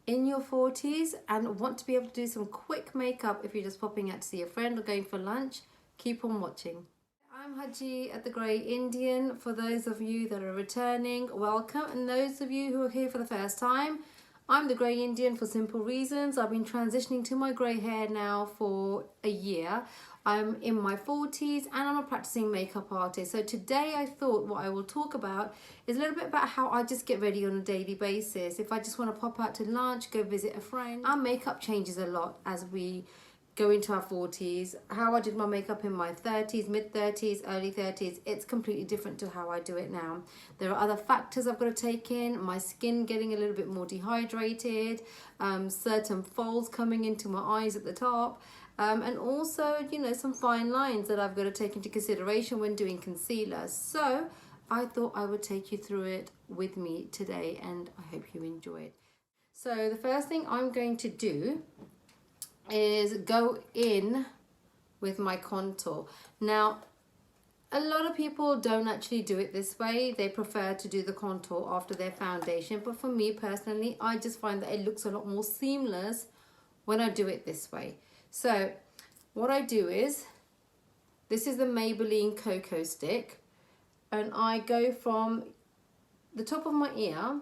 in your 40s and want to be able to do some quick makeup if you're just popping out to see a friend or going for lunch, keep on watching. I'm Haji at the Grey Indian. For those of you that are returning, welcome, and those of you who are here for the first time, I'm the Grey Indian for simple reasons. I've been transitioning to my grey hair now for a year. I'm in my 40s and I'm a practicing makeup artist. So today I thought what I will talk about is a little bit about how I just get ready on a daily basis. If I just want to pop out to lunch, go visit a friend. Our makeup changes a lot as we go into our 40s. How I did my makeup in my 30s, mid 30s, early 30s, it's completely different to how I do it now. There are other factors I've got to take in, my skin getting a little bit more dehydrated, certain folds coming into my eyes at the top, and also, you know, some fine lines that I've got to take into consideration when doing concealer. So I thought I would take you through it with me today, and I hope you enjoy it. So the first thing I'm going to do is go in with my contour. Now, a lot of people don't actually do it this way. They prefer to do the contour after their foundation. But for me personally, I just find that it looks a lot more seamless when I do it this way. So what I do is, this is the Maybelline Cocoa Stick. And I go from the top of my ear.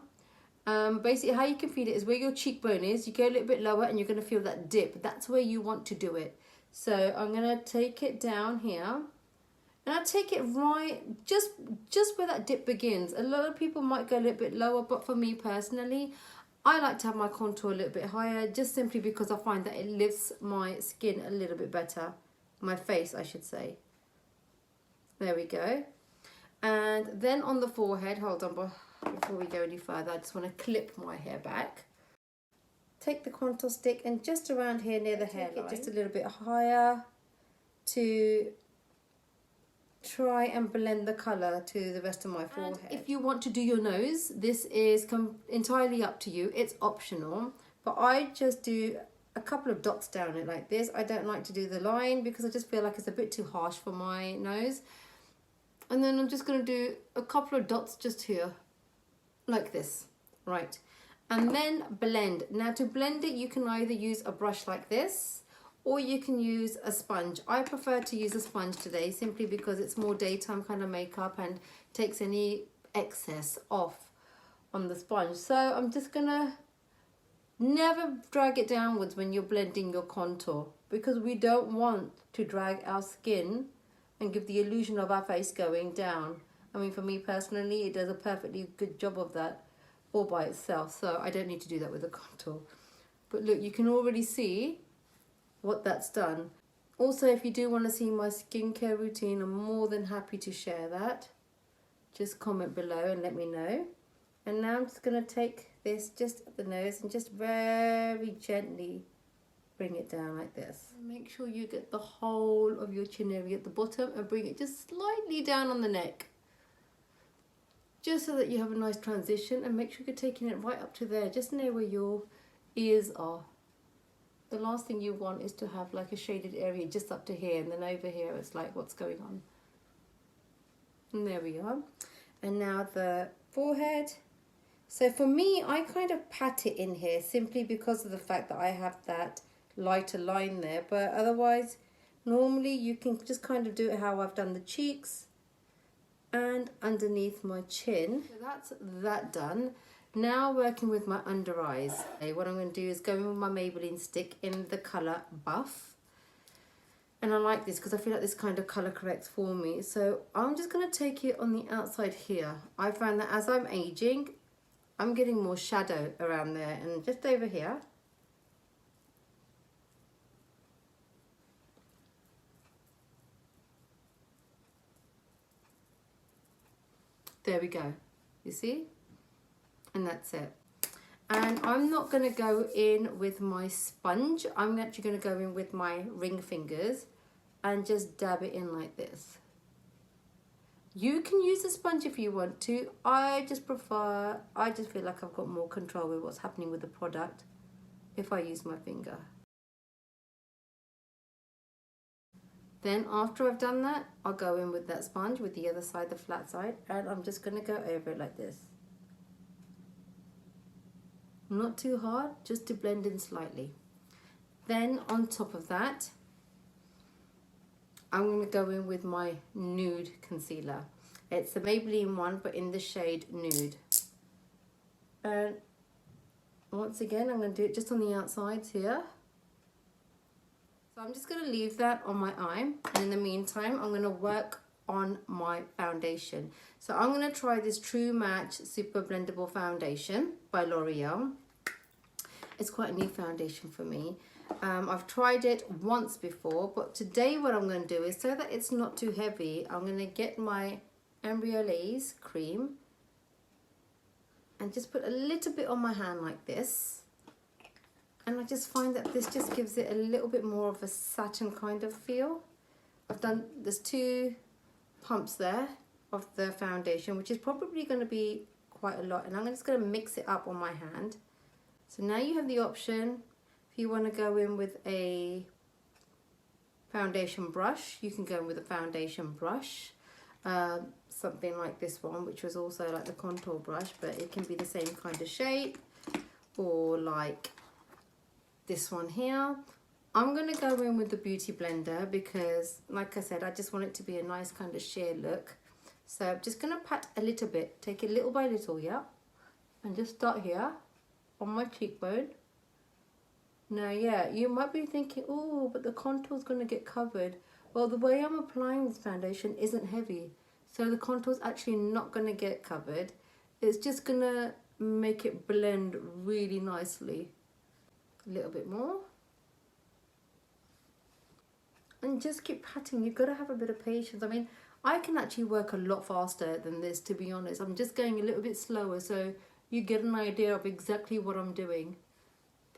Basically how you can feel it is where your cheekbone is. You go a little bit lower and you're going to feel that dip. That's where you want to do it. So I'm going to take it down here. And I take it right just where that dip begins. A lot of people might go a little bit lower, but for me personally, I like to have my contour a little bit higher, just simply because I find that it lifts my skin a little bit better. My face, I should say. There we go. And then on the forehead, hold on, before we go any further, I just want to clip my hair back. Take the contour stick and just around here near the hairline, just a little bit higher to try and blend the colour to the rest of my forehead. And if you want to do your nose, this is entirely up to you. It's optional, but I just do a couple of dots down it like this. I don't like to do the line because I just feel like it's a bit too harsh for my nose. And then I'm just going to do a couple of dots just here, like this, right? And then blend. Now to blend it, you can either use a brush like this, or you can use a sponge. I prefer to use a sponge today simply because it's more daytime kind of makeup and takes any excess off on the sponge. So I'm just gonna never drag it downwards when you're blending your contour, because we don't want to drag our skin and give the illusion of our face going down. I mean, for me personally, it does a perfectly good job of that all by itself, so I don't need to do that with a contour. But look, you can already see what that's done. Also, if you do want to see my skincare routine, I'm more than happy to share that. Just comment below and let me know. And now I'm just going to take this just at the nose and just very gently bring it down like this. Make sure you get the whole of your chin area at the bottom and bring it just slightly down on the neck. Just so that you have a nice transition, and make sure you're taking it right up to there, just near where your ears are. The last thing you want is to have like a shaded area just up to here, and then over here it's like, what's going on? And there we are. And now the forehead. So for me, I kind of pat it in here simply because of the fact that I have that lighter line there. But otherwise, normally you can just kind of do it how I've done the cheeks and underneath my chin. So that's that done. Now working with my under eyes. Okay, what I'm going to do is go in with my Maybelline stick in the colour Buff. And I like this because I feel like this kind of colour corrects for me. So I'm just going to take it on the outside here. I find that as I'm aging, I'm getting more shadow around there, and just over here. There we go. You see? And that's it. And I'm not going to go in with my sponge. I'm actually going to go in with my ring fingers and just dab it in like this. You can use a sponge if you want to. I just feel like I've got more control with what's happening with the product if I use my finger. Then after I've done that, I'll go in with that sponge with the other side, the flat side, and I'm just going to go over it like this. Not too hard, just to blend in slightly. Then on top of that, I'm going to go in with my nude concealer. It's the Maybelline one, but in the shade Nude. And once again, I'm going to do it just on the outsides here. So I'm just going to leave that on my eye. And in the meantime, I'm going to work on my foundation. So I'm going to try this True Match Super Blendable Foundation by L'Oreal. It's quite a new foundation for me. I've tried it once before, but today what I'm going to do is, so that it's not too heavy, I'm going to get my Embryolase cream and just put a little bit on my hand like this. And I just find that this just gives it a little bit more of a satin kind of feel. There's 2 pumps there of the foundation, which is probably going to be quite a lot. And I'm just going to mix it up on my hand. So now you have the option, if you want to go in with a foundation brush, you can go in with a foundation brush. Something like this one, which was also like the contour brush, but it can be the same kind of shape. Or like this one here. I'm going to go in with the Beauty Blender because, like I said, I just want it to be a nice kind of sheer look. So I'm just going to pat a little bit, take it little by little, yeah? And just start here on my cheekbone. Now, yeah, you might be thinking, oh, but the contour's going to get covered. Well, the way I'm applying this foundation isn't heavy. So the contour's actually not going to get covered. It's just going to make it blend really nicely. A little bit more. And just keep patting. You've got to have a bit of patience. I mean, I can actually work a lot faster than this, to be honest. I'm just going a little bit slower so you get an idea of exactly what I'm doing.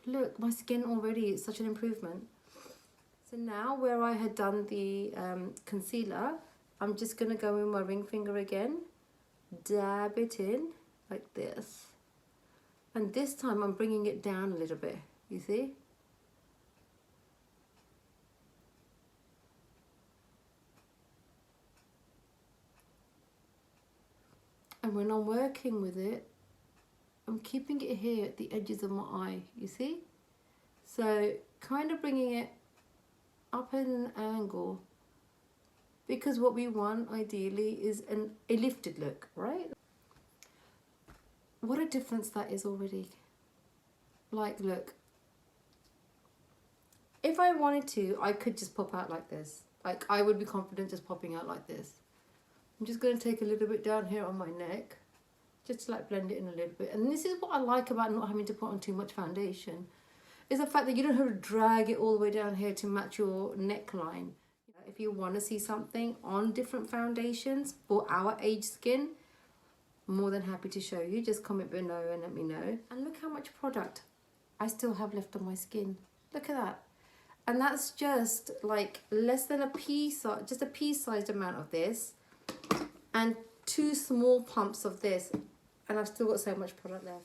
Look, my skin already is such an improvement. So now where I had done the concealer, I'm just going to go in my ring finger again, dab it in like this. And this time I'm bringing it down a little bit, you see? And when I'm working with it, I'm keeping it here at the edges of my eye, you see? So kind of bringing it up at an angle, because what we want ideally is a lifted look, right? What a difference that is already. Like, look. If I wanted to, I could just pop out like this. Like, I would be confident just popping out like this. I'm just going to take a little bit down here on my neck, just to like blend it in a little bit. And this is what I like about not having to put on too much foundation, is the fact that you don't have to drag it all the way down here to match your neckline. If you want to see something on different foundations for our age skin, I'm more than happy to show you. Just comment below and let me know. And look how much product I still have left on my skin. Look at that. And that's just like less than a pea size, just a pea-sized amount of this, and 2 small pumps of this, and I've still got so much product left.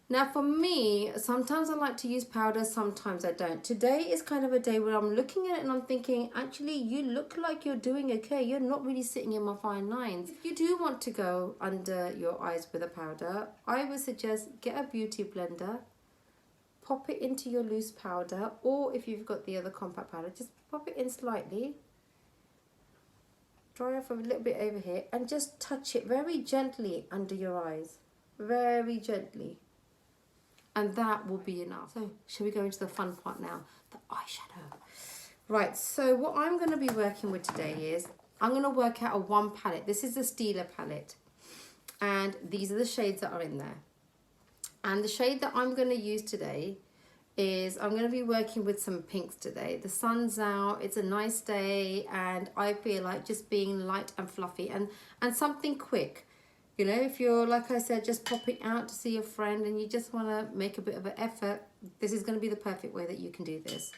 Now for me, sometimes I like to use powder, sometimes I don't. Today is kind of a day where I'm looking at it and I'm thinking, actually, you look like you're doing okay. You're not really sitting in my fine lines. If you do want to go under your eyes with a powder, I would suggest get a beauty blender, pop it into your loose powder, or if you've got the other compact powder, just pop it in slightly. Dry off a little bit over here and just touch it very gently under your eyes. Very gently. And that will be enough. So, shall we go into the fun part now? The eyeshadow. Right, so what I'm going to be working with today is, I'm going to work out a 1 palette. This is the Stila palette. And these are the shades that are in there. And the shade that I'm going to use today is, I'm going to be working with some pinks today. The sun's out, it's a nice day, and I feel like just being light and fluffy and something quick. You know, if you're, like I said, just popping out to see a friend and you just want to make a bit of an effort, this is going to be the perfect way that you can do this.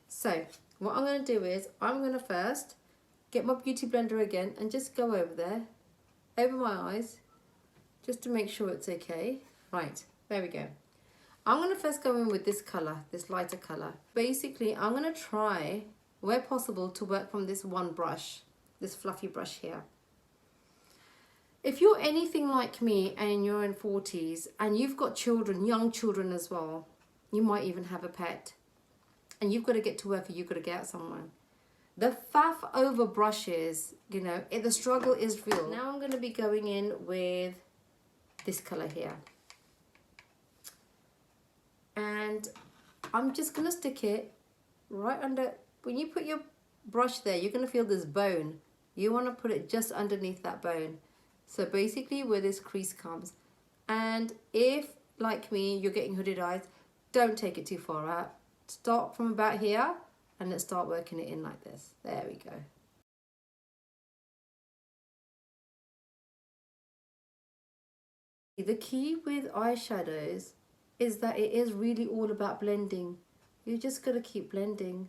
So, what I'm going to do is, I'm going to first get my beauty blender again and just go over there, over my eyes, just to make sure it's okay. Right, there we go. I'm going to first go in with this colour, this lighter colour. Basically, I'm going to try, where possible, to work from this one brush, this fluffy brush here. If you're anything like me and you're in 40s and you've got children, young children as well, you might even have a pet, and you've got to get to work or you've got to get out somewhere. The faff over brushes, you know, the struggle is real. Now I'm going to be going in with this colour here. And I'm just going to stick it right under. When you put your brush there, you're going to feel this bone. You want to put it just underneath that bone. So basically where this crease comes. And if, like me, you're getting hooded eyes, don't take it too far out. Start from about here and let's start working it in like this. There we go. The key with eyeshadows is that it is really all about blending. You just got to keep blending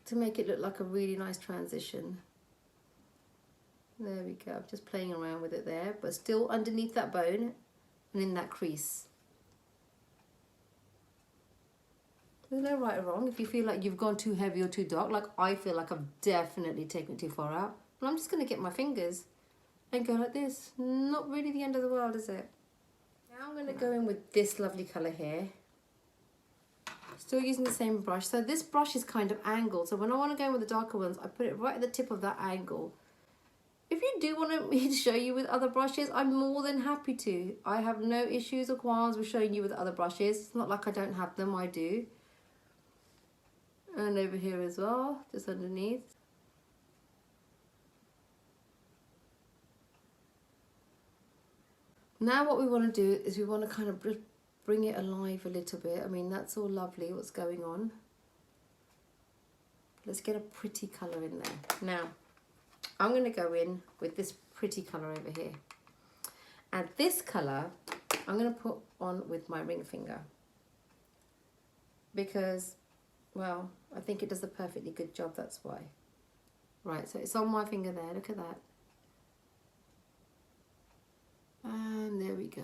to make it look like a really nice transition. There we go. I'm just playing around with it there, but still underneath that bone and in that crease. There's no right or wrong. If you feel like you've gone too heavy or too dark, like I feel like I've definitely taken it too far out, well, I'm just going to get my fingers and go like this. Not really the end of the world, is it? Now I'm going to go in with this lovely colour here. Still using the same brush. So this brush is kind of angled. So when I want to go in with the darker ones, I put it right at the tip of that angle. If you do want me to show you with other brushes, I'm more than happy to. I have no issues or qualms with showing you with other brushes. It's not like I don't have them, I do. And over here as well, just underneath. Now what we want to do is we want to kind of bring it alive a little bit. I mean, that's all lovely, what's going on. Let's get a pretty colour in there. Now, I'm going to go in with this pretty colour over here. And this colour, I'm going to put on with my ring finger. Because, well, I think it does a perfectly good job, that's why. Right, so it's on my finger there, look at that. And there we go.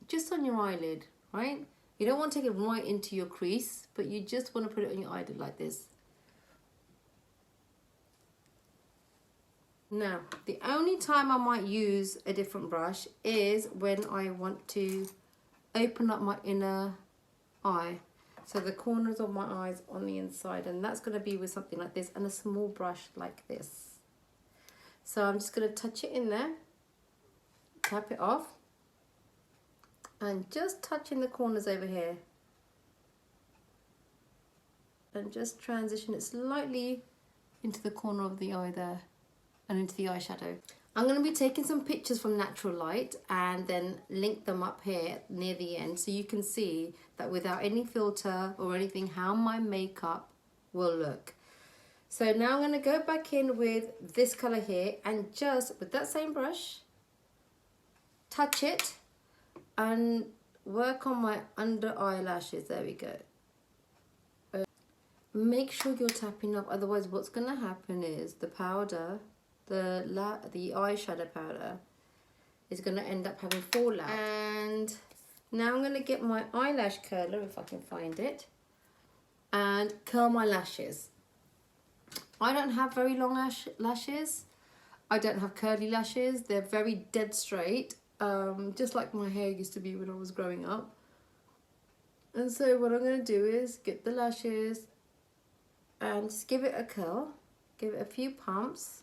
Just on your eyelid, right? You don't want to take it right into your crease, but you just want to put it on your eyelid like this. Now, the only time I might use a different brush is when I want to open up my inner eye. So the corners of my eyes on the inside, and that's going to be with something like this and a small brush like this. So I'm just going to touch it in there, tap it off, and just touching the corners over here. And just transition it slightly into the corner of the eye there and into the eyeshadow. I'm going to be taking some pictures from natural light and then link them up here near the end so you can see that without any filter or anything how my makeup will look. So now I'm going to go back in with this colour here and just with that same brush touch it and work on my under eyelashes. There we go. Make sure you're tapping up, otherwise what's going to happen is the powder, the eyeshadow powder is going to end up having fallout. And now I'm going to get my eyelash curler, if I can find it, and curl my lashes. I don't have very long lashes. I don't have curly lashes. They're very dead straight, just like my hair used to be when I was growing up. And so what I'm going to do is get the lashes and just give it a curl, give it a few pumps.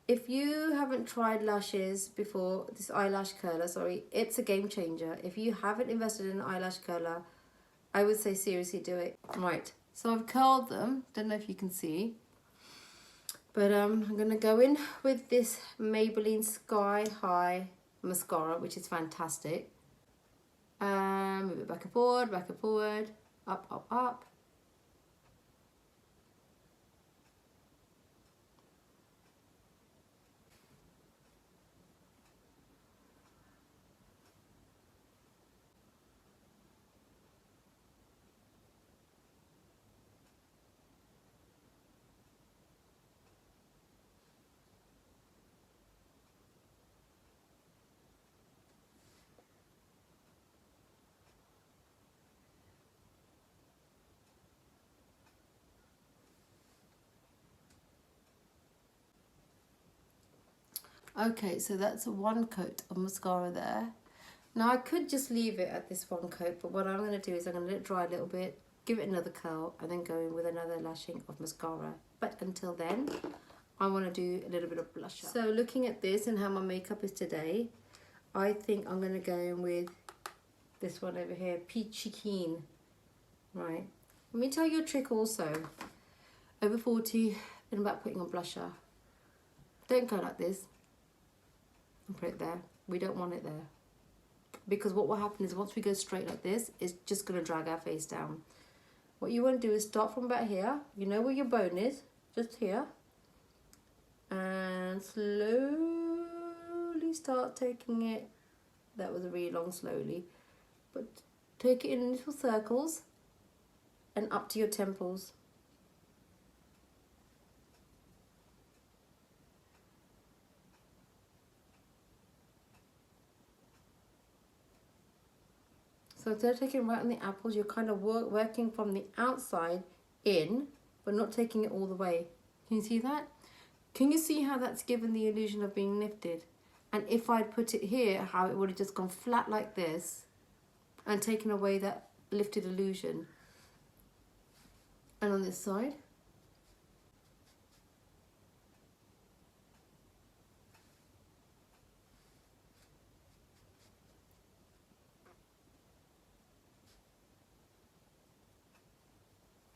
If you haven't tried lashes before, this eyelash curler, sorry, it's a game changer. If you haven't invested in an eyelash curler, I would say seriously do it. Right, so I've curled them, don't know if you can see, but I'm gonna go in with this Maybelline Sky High mascara, which is fantastic. Move it back and forward, up, up, up. Okay, so that's one coat of mascara there. Now I could just leave it at this one coat, but what I'm going to do is I'm going to let it dry a little bit, give it another curl, and then go in with another lashing of mascara. But until then, I want to do a little bit of blusher. So looking at this and how my makeup is today, I think I'm going to go in with this one over here, Peachy Keen. Right. Let me tell you a trick also. Over 40 and about putting on blusher. Don't go like this and put it there. We don't want it there. Because what will happen is once we go straight like this, it's just going to drag our face down. What you want to do is start from about here. You know where your bone is? Just here. And slowly start taking it. That was a really long slowly. But take it in little circles and up to your temples. So instead of taking it right on the apples, you're kind of working from the outside in, but not taking it all the way. Can you see that? Can you see how that's given the illusion of being lifted? And if I'd put it here, how it would have just gone flat like this and taken away that lifted illusion. And on this side.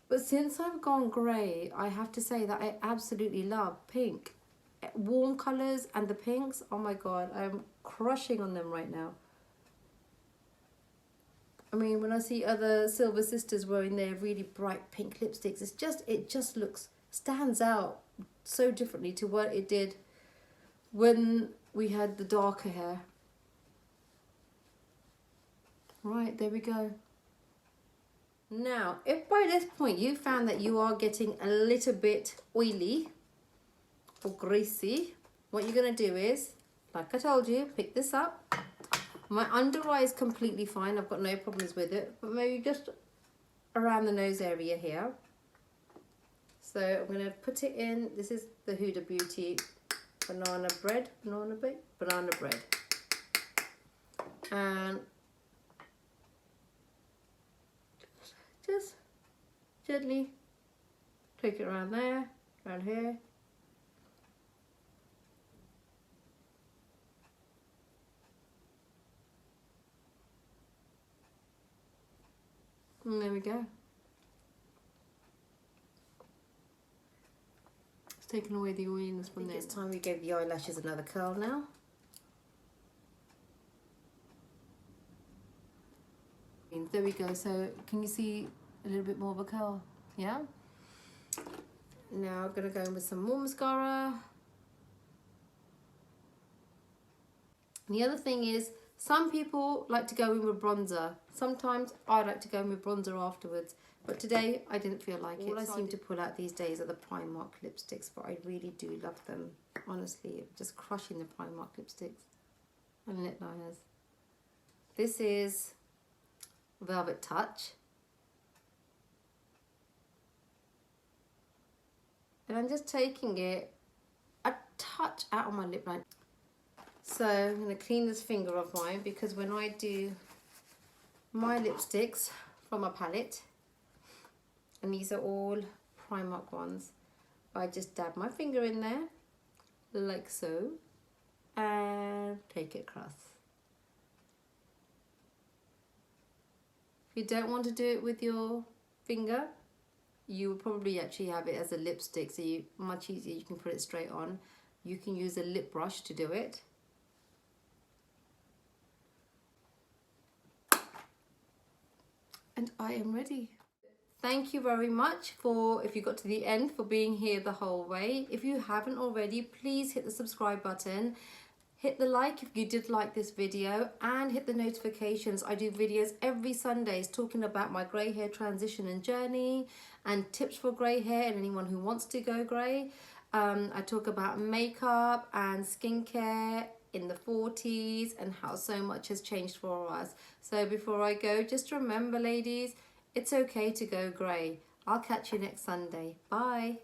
But since I've gone grey, I have to say that I absolutely love pink. Warm colours and the pinks, oh my god, I'm crushing on them right now. I mean, when I see other Silver Sisters wearing their really bright pink lipsticks, it just stands out so differently to what it did when we had the darker hair. Right, there we go. Now, if by this point you found that you are getting a little bit oily or greasy, what you're going to do is, like I told you, pick this up. My under eye is completely fine. I've got no problems with it. But maybe just around the nose area here. So I'm going to put it in. This is the Huda Beauty banana bread. And just gently take it around there, around here. And there we go. It's taken away the oiliness from there. It's time we gave the eyelashes another curl now. There we go. So can you see a little bit more of a curl? Yeah? Now I'm going to go in with some more mascara. And the other thing is, some people like to go in with bronzer. Sometimes I like to go in with bronzer afterwards. But today I didn't feel like it. All I seem to pull out these days are the Primark lipsticks, but I really do love them. Honestly, just crushing the Primark lipsticks and lip liners. This is Velvet Touch. And I'm just taking it a touch out of my lip line. So I'm going to clean this finger of mine, because when I do my lipsticks from a palette, and these are all Primark ones, I just dab my finger in there like so and take it across. If you don't want to do it with your finger, you will probably actually have it as a lipstick, so much easier, you can put it straight on. You can use a lip brush to do it. And I am ready. Thank you very much if you got to the end, for being here the whole way. If you haven't already, please hit the subscribe button. Hit the like if you did like this video, and hit the notifications. I do videos every Sundays talking about my grey hair transition and journey, and tips for grey hair and anyone who wants to go grey. I talk about makeup and skincare in the 40s and how so much has changed for us. So before I go, just remember, ladies, it's okay to go grey. I'll catch you next Sunday. Bye.